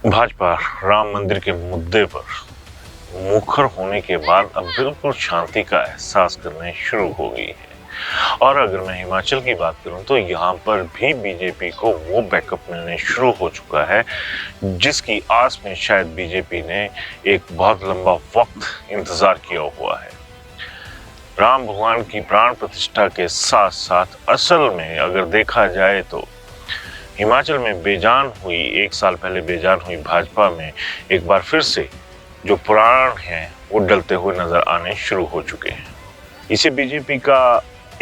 भाजपा राम मंदिर के मुद्दे पर मुखर होने के बाद अब बिल्कुल शांति का एहसास करने शुरू हो गई है। और अगर मैं हिमाचल की बात करूं तो यहाँ पर भी बीजेपी को वो बैकअप मिलने शुरू हो चुका है जिसकी आस में शायद बीजेपी ने एक बहुत लंबा वक्त इंतजार किया हुआ है। राम भगवान की प्राण प्रतिष्ठा के साथ साथ असल में अगर देखा जाए तो हिमाचल में एक साल पहले बेजान हुई भाजपा में एक बार फिर से जो प्राण हैं वो डलते हुए नजर आने शुरू हो चुके हैं। इसे बीजेपी का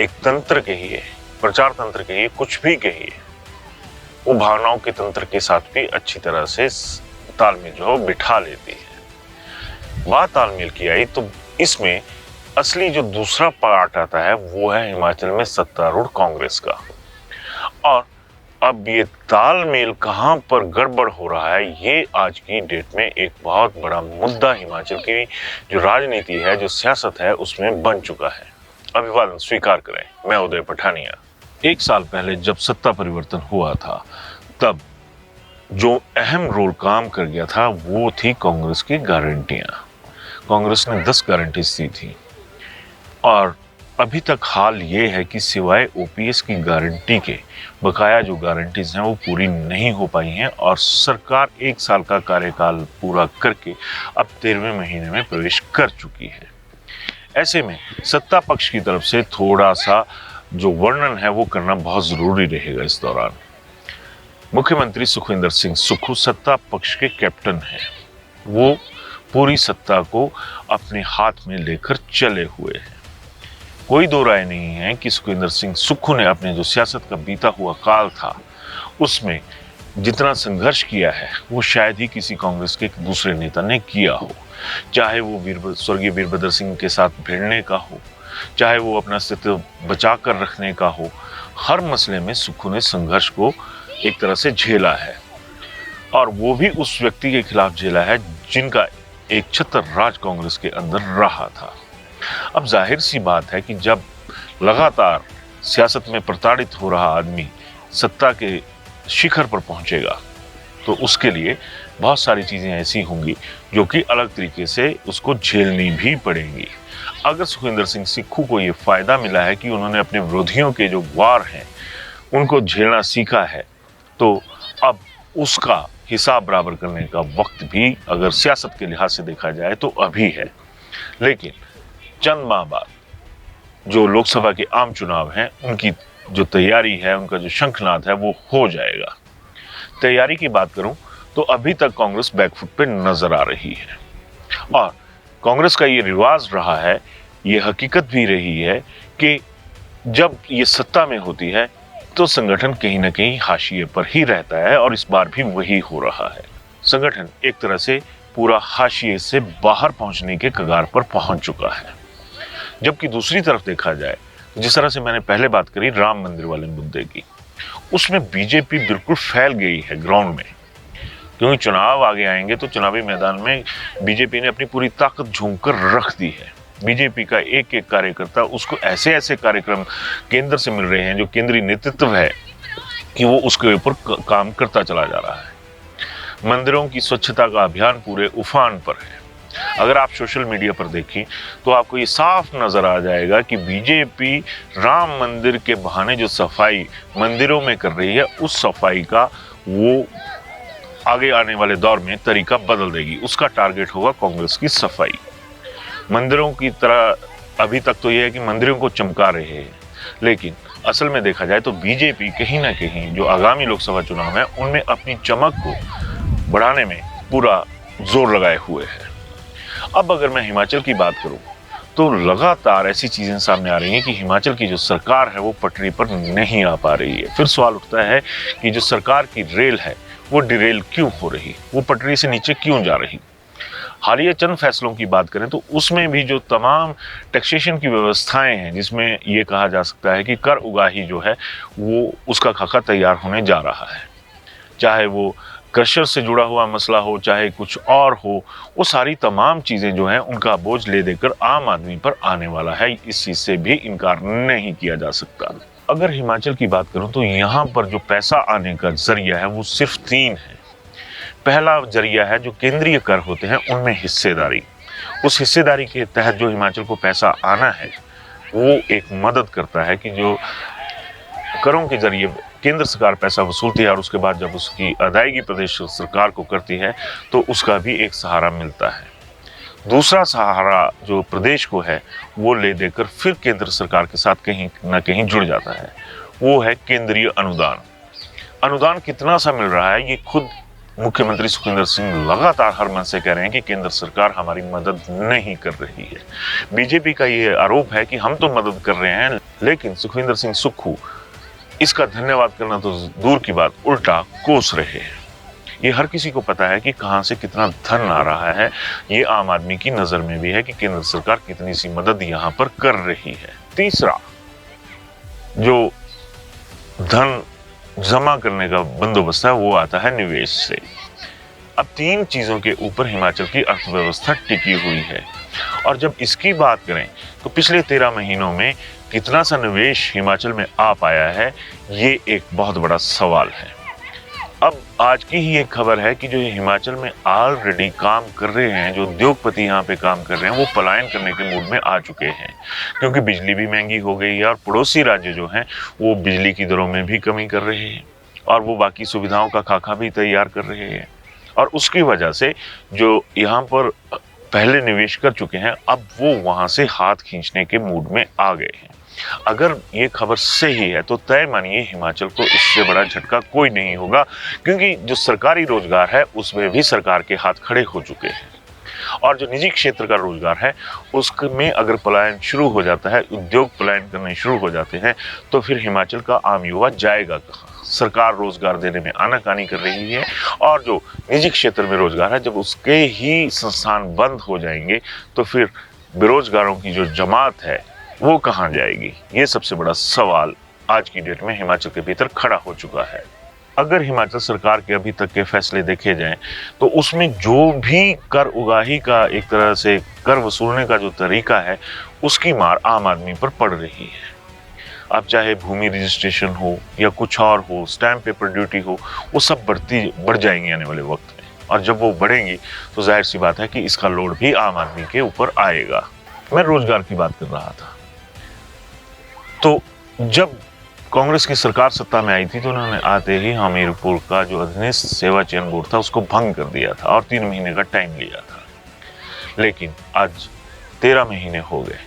एक तंत्र कहिए, प्रचार तंत्र कहिए, कुछ भी कहिए, वो भावनाओं के तंत्र के साथ भी अच्छी तरह से तालमेल जो बिठा लेती है। बात तालमेल की आई तो इसमें असली जो दूसरा पार्ट आता है वो है हिमाचल में सत्तारूढ़ कांग्रेस का। और अब ये तालमेल कहां पर गड़बड़ हो रहा है, ये आज की डेट में एक बहुत बड़ा मुद्दा हिमाचल की जो राजनीति है, जो सियासत है, उसमें बन चुका है। अभिवादन स्वीकार करें, मैं उदय पठानिया। एक साल पहले जब सत्ता परिवर्तन हुआ था तब जो अहम रोल काम कर गया था वो थी कांग्रेस की गारंटियां। कांग्रेस ने 10 गारंटीज दी थी और अभी तक हाल ये है कि सिवाय ओपीएस की गारंटी के बकाया जो गारंटीज हैं वो पूरी नहीं हो पाई हैं और सरकार 1 साल का कार्यकाल पूरा करके अब 13वें महीने में प्रवेश कर चुकी है। ऐसे में सत्ता पक्ष की तरफ से थोड़ा सा जो वर्णन है वो करना बहुत जरूरी रहेगा। इस दौरान मुख्यमंत्री सुखविंदर सिंह सुक्खू सत्ता पक्ष के कैप्टन हैं। वो पूरी सत्ता को अपने हाथ में लेकर चले हुए हैं। कोई दो राय नहीं है कि सुखविंदर सिंह सुक्खू ने अपने जो सियासत का बीता हुआ काल था उसमें जितना संघर्ष किया है वो शायद ही किसी कांग्रेस के दूसरे नेता ने किया हो। चाहे वो स्वर्गीय वीरभद्र सिंह के साथ भिड़ने का हो, चाहे वो अपना अस्तित्व बचा कर रखने का हो, हर मसले में सुक्खू ने संघर्ष को एक तरह से झेला है और वो भी उस व्यक्ति के खिलाफ झेला है जिनका एक छत्र राज कांग्रेस के अंदर रहा था। अब जाहिर सी बात है कि जब लगातार सियासत में प्रताड़ित हो रहा आदमी सत्ता के शिखर पर पहुंचेगा तो उसके लिए बहुत सारी चीजें ऐसी होंगी जो कि अलग तरीके से उसको झेलनी भी पड़ेंगी। अगर सुखविंदर सिंह सुक्खू को ये फायदा मिला है कि उन्होंने अपने विरोधियों के जो वार हैं उनको झेलना सीखा है तो अब उसका हिसाब बराबर करने का वक्त भी अगर सियासत के लिहाज से देखा जाए तो अभी है। लेकिन चंद माह बाद जो लोकसभा के आम चुनाव हैं उनकी जो तैयारी है, उनका जो शंखनाद है वो हो जाएगा। तैयारी की बात करूं तो अभी तक कांग्रेस बैकफुट पे नजर आ रही है और कांग्रेस का ये रिवाज रहा है, ये हकीकत भी रही है कि जब ये सत्ता में होती है तो संगठन कहीं ना कहीं हाशिए पर ही रहता है और इस बार भी वही हो रहा है। संगठन एक तरह से पूरा हाशिए से बाहर पहुंचने के कगार पर पहुंच चुका है। जबकि दूसरी तरफ देखा जाए जिस तरह से मैंने पहले बात करी राम मंदिर वाले मुद्दे की, उसमें बीजेपी बिल्कुल फैल गई है ग्राउंड में। क्योंकि चुनाव आगे आएंगे तो चुनावी मैदान में बीजेपी ने अपनी पूरी ताकत झोंक कर रख दी है। बीजेपी का एक एक कार्यकर्ता उसको ऐसे ऐसे कार्यक्रम केंद्र से मिल रहे हैं जो केंद्रीय नेतृत्व है कि वो उसके ऊपर काम करता चला जा रहा है। मंदिरों की स्वच्छता का अभियान पूरे उफान पर है। अगर आप सोशल मीडिया पर देखें तो आपको ये साफ नजर आ जाएगा कि बीजेपी राम मंदिर के बहाने जो सफाई मंदिरों में कर रही है उस सफाई का वो आगे आने वाले दौर में तरीका बदल देगी। उसका टारगेट होगा कांग्रेस की सफाई। मंदिरों की तरह अभी तक तो यह है कि मंदिरों को चमका रहे हैं, लेकिन असल में देखा जाए तो बीजेपी कहीं ना कहीं जो आगामी लोकसभा चुनाव है उनमें अपनी चमक को बढ़ाने में पूरा जोर लगाए हुए है। अब अगर मैं हिमाचल की बात करूं तो लगातार ऐसी चीजें सामने आ रही हैं कि हिमाचल की जो सरकार है वो पटरी पर नहीं आ पा रही है। फिर सवाल उठता है कि जो सरकार की रेल है वो डिरेल क्यों हो रही, वो पटरी से नीचे क्यों जा रही। हालिया चंद फैसलों की बात करें तो उसमें भी जो तमाम टैक्सेशन की व्यवस्थाएं हैं जिसमें ये कहा जा सकता है कि कर उगाही जो है वो उसका खाका तैयार होने जा रहा है। चाहे वो क्रशर से जुड़ा हुआ मसला हो, चाहे कुछ और हो, वो सारी तमाम चीज़ें जो हैं उनका बोझ ले देकर आम आदमी पर आने वाला है। इस चीज़ से भी इनकार नहीं किया जा सकता। अगर हिमाचल की बात करूं तो यहाँ पर जो पैसा आने का जरिया है वो सिर्फ 3 है। पहला जरिया है जो केंद्रीय कर होते हैं उनमें हिस्सेदारी। उस हिस्सेदारी के तहत जो हिमाचल को पैसा आना है वो एक मदद करता है कि जो करों के जरिए केंद्र सरकार पैसा वसूलती है और उसके बाद जब उसकी अदायगी प्रदेश सरकार को करती है तो उसका भी एक सहारा मिलता है। दूसरा सहारा जो प्रदेश को है वो ले देकर फिर केंद्र सरकार के साथ कहीं ना कहीं जुड़ जाता है, वो है केंद्रीय अनुदान। अनुदान कितना सा मिल रहा है ये खुद मुख्यमंत्री सुखविंदर सिंह लगातार हर मन से कह रहे हैं कि केंद्र सरकार हमारी मदद नहीं कर रही है। बीजेपी का ये आरोप है कि हम तो मदद कर रहे हैं, लेकिन सुखविंदर सिंह सुक्खू इसका धन्यवाद करना तो दूर की बात उल्टा कोस रहे हैं। ये हर किसी को पता है कि कहां से कितना धन आ रहा है। ये आम आदमी की नजर में भी है कि केंद्र सरकार कितनी सी मदद यहां पर कर रही है। तीसरा जो धन जमा करने का बंदोबस्त है वो आता है निवेश से। अब तीन चीजों के ऊपर हिमाचल की अर्थव्यवस्था टिकी हुई है और जब इसकी बात करें तो पिछले 13 महीनों में कितना सा निवेश हिमाचल में आ पाया है ये एक बहुत बड़ा सवाल है। अब आज की ही एक खबर है कि जो हिमाचल में ऑलरेडी काम कर रहे हैं, जो उद्योगपति यहाँ पे काम कर रहे हैं, वो पलायन करने के मूड में आ चुके हैं क्योंकि बिजली भी महंगी हो गई है और पड़ोसी राज्य जो हैं वो बिजली की दरों में भी कमी कर रहे हैं और वो बाकी सुविधाओं का खाका भी तैयार कर रहे हैं और उसकी वजह से जो यहाँ पर पहले निवेश कर चुके हैं अब वो वहाँ से हाथ खींचने के मूड में आ गए हैं। अगर ये खबर सही है तो तय मानिए हिमाचल को इससे बड़ा झटका कोई नहीं होगा क्योंकि जो सरकारी रोजगार है उसमें भी सरकार के हाथ खड़े हो चुके हैं और जो निजी क्षेत्र का रोजगार है उसमें अगर पलायन शुरू हो जाता है, उद्योग पलायन करने शुरू हो जाते हैं तो फिर हिमाचल का आम युवा जाएगा कहाँ? सरकार रोजगार देने में आनाकानी कर रही है और जो निजी क्षेत्र में रोजगार है जब उसके ही संस्थान बंद हो जाएंगे तो फिर बेरोजगारों की जो जमात है वो कहाँ जाएगी? ये सबसे बड़ा सवाल आज की डेट में हिमाचल के भीतर खड़ा हो चुका है। अगर हिमाचल सरकार के अभी तक के फैसले देखे जाएं तो उसमें जो भी कर उगाही का एक तरह से कर वसूलने का जो तरीका है उसकी मार आम आदमी पर पड़ रही है। अब चाहे भूमि रजिस्ट्रेशन हो या कुछ और हो, स्टैम्प पेपर ड्यूटी हो, वो सब बढ़ जाएंगी आने वाले वक्त में और जब वो बढ़ेंगी तो जाहिर सी बात है कि इसका लोड भी आम आदमी के ऊपर आएगा। मैं रोजगार की बात कर रहा था तो जब कांग्रेस की सरकार सत्ता में आई थी तो उन्होंने आते ही हमीरपुर का जो अधीनस्थ सेवा चयन बोर्ड था उसको भंग कर दिया था और 3 महीने का टाइम लिया था, लेकिन आज 13 महीने हो गए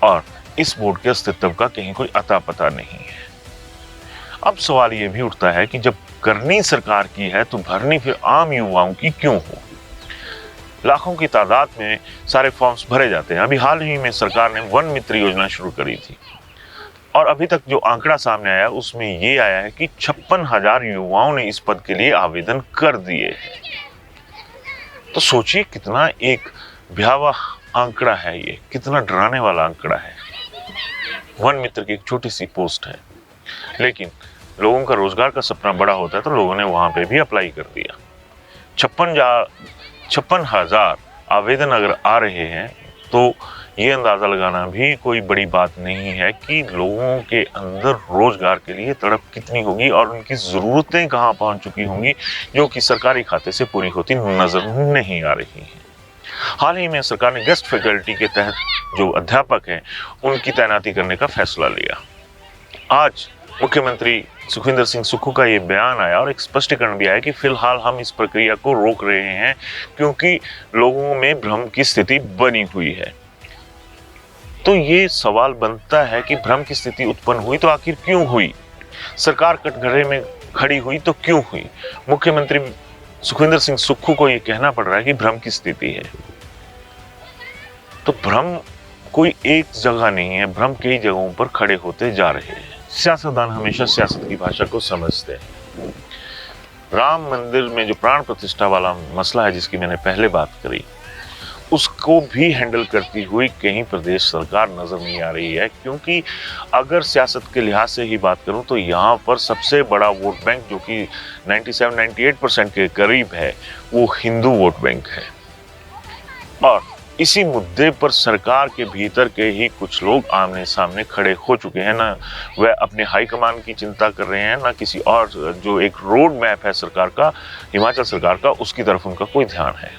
और इस बोर्ड के अस्तित्व का कहीं कोई अता पता नहीं है। अब सवाल ये भी उठता है कि जब करनी सरकार की है तो भरनी फिर आम युवाओं की क्यों हो? लाखों की तादाद में सारे फॉर्म्स भरे जाते हैं। अभी हाल ही में सरकार ने वन मित्र योजना शुरू करी थी और अभी तक जो आंकड़ा सामने आया उसमें ये आया है कि 56,000 युवाओं ने इस पद के लिए आवेदन कर दिए हैं। तो सोचिए कितना एक भयावह आंकड़ा है, ये कितना डराने वाला आंकड़ा है। वन मित्र की एक छोटी सी पोस्ट है, लेकिन लोगों का रोजगार का सपना बड़ा होता है तो लोगों ने वहां पे भी अप्लाई कर दिया। 56,000 आवेदन अगर आ रहे हैं तो ये अंदाज़ा लगाना भी कोई बड़ी बात नहीं है कि लोगों के अंदर रोजगार के लिए तड़प कितनी होगी और उनकी ज़रूरतें कहाँ पहुँच चुकी होंगी जो कि सरकारी खाते से पूरी होती नज़र नहीं आ रही हैं। हाल ही में सरकार ने गेस्ट फैकल्टी के तहत जो अध्यापक हैं उनकी तैनाती करने का फैसला लिया। आज मुख्यमंत्री सुखविंदर सिंह सुक्खू का ये बयान आया और एक स्पष्टीकरण भी आया कि फिलहाल हम इस प्रक्रिया को रोक रहे हैं क्योंकि लोगों में भ्रम की स्थिति बनी हुई है। तो ये सवाल बनता है कि भ्रम की स्थिति उत्पन्न हुई तो आखिर क्यों हुई? सरकार कटघरे में खड़ी हुई तो क्यों हुई? मुख्यमंत्री सुखविंदर सिंह सुक्खू को ये कहना पड़ रहा है कि भ्रम की स्थिति है। तो भ्रम कोई एक जगह नहीं है, भ्रम कई जगहों पर खड़े होते जा रहे हैं। सियासतदान हमेशा सियासत की भाषा को समझते हैं। राम मंदिर में जो प्राण प्रतिष्ठा वाला मसला है जिसकी मैंने पहले बात करी, उसको भी हैंडल करती हुई कहीं प्रदेश सरकार नजर नहीं आ रही है क्योंकि अगर सियासत के लिहाज से ही बात करूं तो यहाँ पर सबसे बड़ा वोट बैंक जो कि 97-98% के करीब है वो हिंदू वोट बैंक है और इसी मुद्दे पर सरकार के भीतर के ही कुछ लोग आमने सामने खड़े हो चुके हैं। ना वह अपने हाईकमान की चिंता कर रहे हैं, ना किसी और जो एक रोड मैप है सरकार का, हिमाचल सरकार का, उसकी तरफ उनका कोई ध्यान है।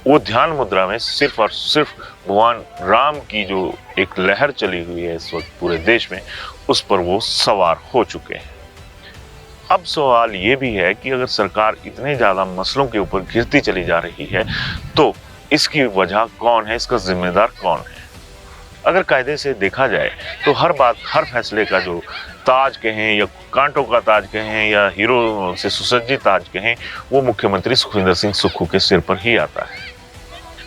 वो ध्यान मुद्रा में सिर्फ और सिर्फ भगवान राम की जो एक लहर चली हुई है इस वक्त पूरे देश में, उस पर वो सवार हो चुके हैं। अब सवाल ये भी है कि अगर सरकार इतने ज्यादा मसलों के ऊपर घिरती चली जा रही है तो इसकी वजह कौन है, इसका जिम्मेदार कौन है? अगर कायदे से देखा जाए तो हर बात, हर फैसले का जो ताज कहें या कांटों का ताज कहें या हीरो से सुसज्जित ताज कहें, वो मुख्यमंत्री सुखविंदर सिंह सुक्खू के सिर पर ही आता है।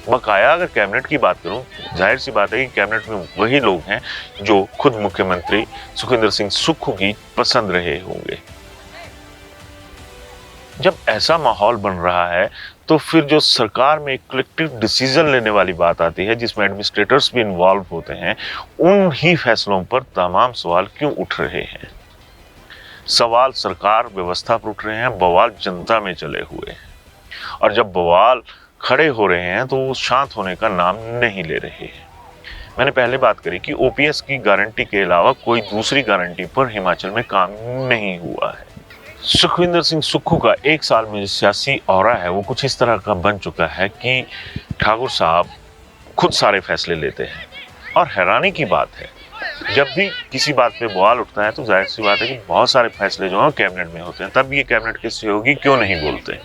बकाया अगर कैबिनेट की बात करूं, जाहिर सी बात है कि कैबिनेट में वही लोग हैं जो खुद मुख्यमंत्री सुखविंदर सिंह सुक्खू की पसंद रहे होंगे। जब ऐसा माहौल बन रहा है तो फिर जो सरकार में एक कलेक्टिव डिसीजन लेने वाली बात आती है, जिसमें एडमिनिस्ट्रेटर्स भी इन्वॉल्व होते हैं, उन ही फैसलों पर तमाम सवाल क्यों उठ रहे हैं? सवाल सरकार व्यवस्था पर उठ रहे हैं, बवाल जनता में चले हुए हैं। और जब बवाल खड़े हो रहे हैं तो वो शांत होने का नाम नहीं ले रहे हैं। मैंने पहले बात करी कि ओपीएस की गारंटी के अलावा कोई दूसरी गारंटी पर हिमाचल में काम नहीं हुआ है। सुखविंदर सिंह सुक्खू का एक साल में जो सियासी ऑरा है वो कुछ इस तरह का बन चुका है कि ठाकुर साहब खुद सारे फैसले लेते हैं। और हैरानी की बात है, जब भी किसी बात पे बवाल उठता है तो जाहिर सी बात है कि बहुत सारे फैसले जो हैं कैबिनेट में होते हैं, तब ये कैबिनेट के सहयोगी क्यों नहीं बोलते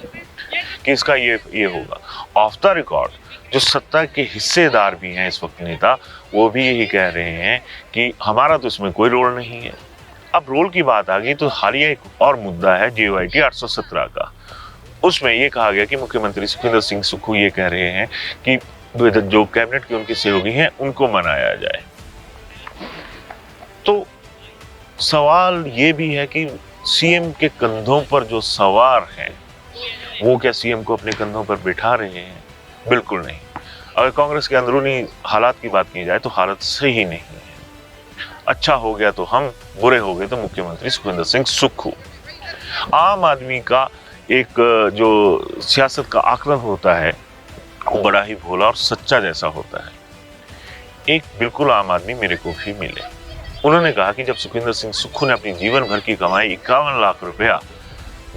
कि इसका ये होगा। ऑफ द रिकॉर्ड जो सत्ता के हिस्सेदार भी हैं इस वक्त नेता, वो भी यही कह रहे हैं कि हमारा तो इसमें कोई रोल नहीं है। अब रोल की बात आ गई तो हालिया एक और मुद्दा है JOIT 817 का। उसमें ये कहा गया कि मुख्यमंत्री सुखविंदर सिंह सुक्खू ये कह रहे हैं कि जो कैबिनेट के उनके सहयोगी हैं उनको मनाया जाए। तो सवाल ये भी है कि सीएम के कंधों पर जो सवार हैं वो क्या सीएम को अपने कंधों पर बिठा रहे हैं? बिल्कुल नहीं। अगर कांग्रेस के अंदरूनी हालात की बात की जाए तो हालत सही नहीं है। अच्छा हो गया तो हम, बुरे हो गए तो मुख्यमंत्री सुखविंदर सिंह सुक्खू। आम आदमी का एक जो सियासत का आकलन होता है वो बड़ा ही भोला और सच्चा जैसा होता है। एक बिल्कुल आम आदमी मेरे को भी मिले, उन्होंने कहा कि जब सुखविंदर सिंह सुक्खू ने अपनी जीवन भर की कमाई 51 लाख रुपया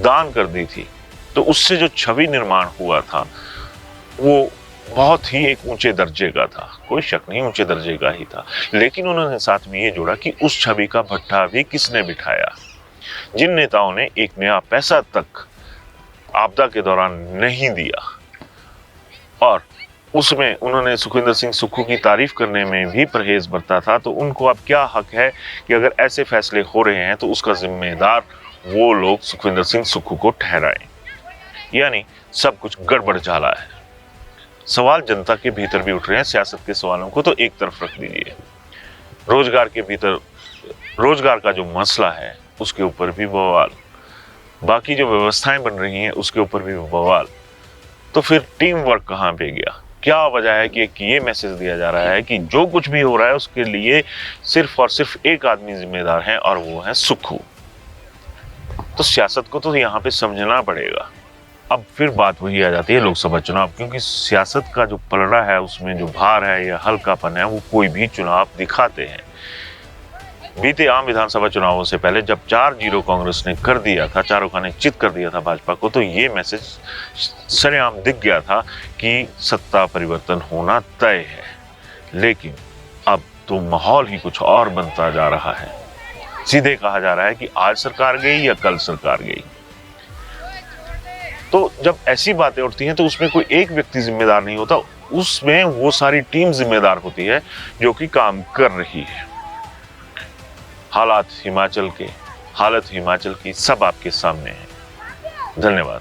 दान कर दी थी तो उससे जो छवि निर्माण हुआ था वो बहुत ही एक ऊंचे दर्जे का था, कोई शक नहीं ऊंचे दर्जे का ही था। लेकिन उन्होंने साथ में ये जोड़ा कि उस छवि का भट्ठा भी किसने बिठाया? जिन नेताओं ने एक नया पैसा तक आपदा के दौरान नहीं दिया, और उसमें उन्होंने सुखविंदर सिंह सुक्खू की तारीफ करने में भी परहेज बरता था, तो उनको अब क्या हक है कि अगर ऐसे फैसले हो रहे हैं तो उसका जिम्मेदार वो लोग सुखविंदर सिंह सुक्खू को ठहराएं? यानी सब कुछ गड़बड़ झाला है। सवाल जनता के भीतर भी उठ रहे हैं। सियासत के सवालों को तो एक तरफ रख दीजिए, रोजगार के भीतर रोजगार का जो मसला है उसके ऊपर भी बवाल, बाकी जो व्यवस्थाएं बन रही हैं उसके ऊपर भी बवाल। तो फिर टीम वर्क कहाँ पे गया? क्या वजह है कि ये मैसेज दिया जा रहा है कि जो कुछ भी हो रहा है उसके लिए सिर्फ और सिर्फ एक आदमी जिम्मेदार है और वो है सुक्खू? तो सियासत को तो यहाँ पे समझना पड़ेगा। अब फिर बात वही आ जाती है लोकसभा चुनाव, क्योंकि सियासत का जो पलड़ा है उसमें जो भार है या हल्कापन है वो कोई भी चुनाव दिखाते हैं। बीते आम विधानसभा चुनावों से पहले जब 4-0 कांग्रेस ने कर दिया था, चारों खाने चित कर दिया था भाजपा को, तो ये मैसेज सरेआम दिख गया था कि सत्ता परिवर्तन होना तय है। लेकिन अब तो माहौल ही कुछ और बनता जा रहा है। सीधे कहा जा रहा है कि आज सरकार गई या कल सरकार गई। तो जब ऐसी बातें उठती हैं तो उसमें कोई एक व्यक्ति जिम्मेदार नहीं होता, उसमें वो सारी टीम जिम्मेदार होती है जो कि काम कर रही है। हालत हिमाचल की सब आपके सामने है। धन्यवाद।